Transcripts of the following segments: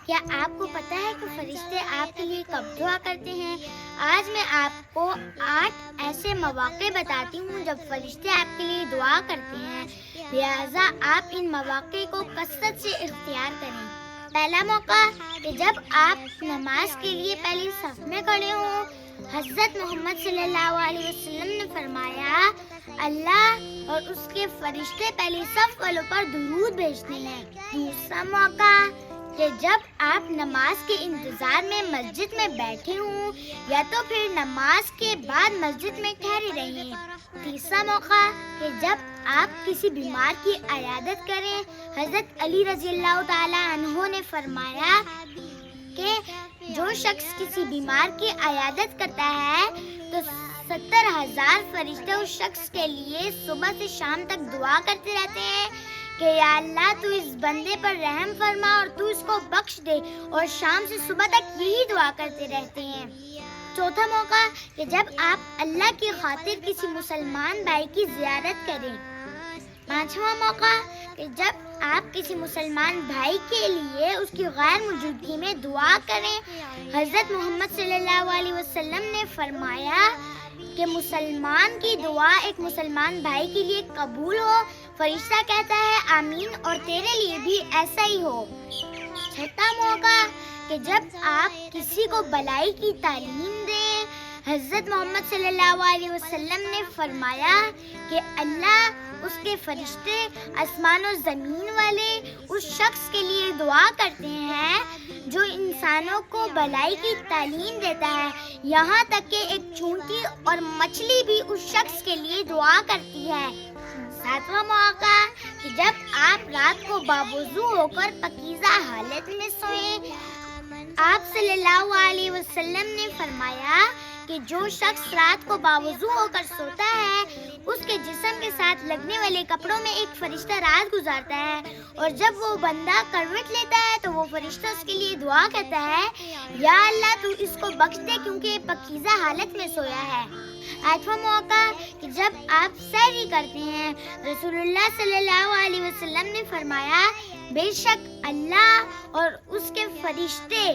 کیا آپ کو پتہ ہے کہ فرشتے آپ کے لیے کب دعا کرتے ہیں؟ آج میں آپ کو 8 ایسے مواقع بتاتی ہوں جب فرشتے آپ کے لیے دعا کرتے ہیں، لہٰذا آپ ان مواقع کو کثرت سے اختیار کریں۔ پہلا موقع کہ جب آپ نماز کے لیے پہلی صف میں کھڑے ہوں۔ حضرت محمد صلی اللہ علیہ وسلم نے فرمایا، اللہ اور اس کے فرشتے پہلی صف والوں پر درود بھیجتے ہیں۔ دوسرا موقع کہ جب آپ نماز کے انتظار میں مسجد میں بیٹھے ہوں یا تو پھر نماز کے بعد مسجد میں ٹھہرے رہیں۔ تیسرا موقع کہ جب آپ کسی بیمار کی عیادت کریں۔ حضرت علی رضی اللہ تعالیٰ عنہ نے فرمایا کہ جو شخص کسی بیمار کی عیادت کرتا ہے تو 70,000 فرشتے اس شخص کے لیے صبح سے شام تک دعا کرتے رہتے ہیں کہ یا اللہ تو اس بندے پر رحم فرما اور تو اس کو بخش دے، اور شام سے صبح تک یہی دعا کرتے رہتے ہیں۔ چوتھا موقع کہ جب آپ اللہ کی خاطر کسی مسلمان بھائی کی زیارت کریں۔ پانچواں موقع کہ جب آپ کسی مسلمان بھائی کے لیے اس کی غیر موجودگی میں دعا کریں۔ حضرت محمد صلی اللہ علیہ وسلم نے فرمایا کہ مسلمان کی دعا ایک مسلمان بھائی کے لیے قبول ہو، فرشتہ کہتا ہے آمین، اور تیرے لیے بھی ایسا ہی ہو۔ چھٹا موقع کہ جب آپ کسی کو بلائی کی تعلیم دیں۔ حضرت محمد صلی اللہ علیہ وسلم نے فرمایا کہ اللہ اس کے فرشتے آسمان و زمین والے اس شخص کے لیے دعا کرتے ہیں جو انسانوں کو بلائی کی تعلیم دیتا ہے، یہاں تک کہ ایک چونٹی اور مچھلی بھی اس شخص کے لیے دعا کرتی ہے۔ ساتواں موقع کہ جب آپ رات کو باوضو ہو کر پاکیزہ حالت میں سوئیں۔ آپ صلی اللہ علیہ وسلم نے فرمایا کہ جو شخص رات کو باوضو ہو کر سوتا ہے اس کے جسم کے ساتھ لگنے والے کپڑوں میں ایک فرشتہ رات گزارتا ہے، اور جب وہ بندہ کروٹ لیتا ہے تو وہ فرشتہ اس کے لیے دعا کرتا ہے یا اللہ تو اس کو بخش دے کیونکہ یہ پاکیزہ حالت میں سویا ہے۔ آٹھواں موقع کہ جب آپ سحری کرتے ہیں۔ رسول اللہ صلی اللہ علیہ وسلم نے فرمایا، بے شک اللہ اور اس کے فرشتے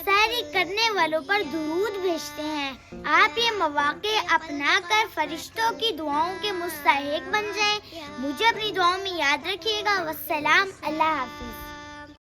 سحری کرنے والوں پر درود بھیجتے ہیں۔ آپ یہ مواقع اپنا کر فرشتوں کی دعاؤں کے مستحق بن جائیں۔ مجھے اپنی دعاؤں میں یاد رکھیے گا۔ والسلام، اللہ حافظ۔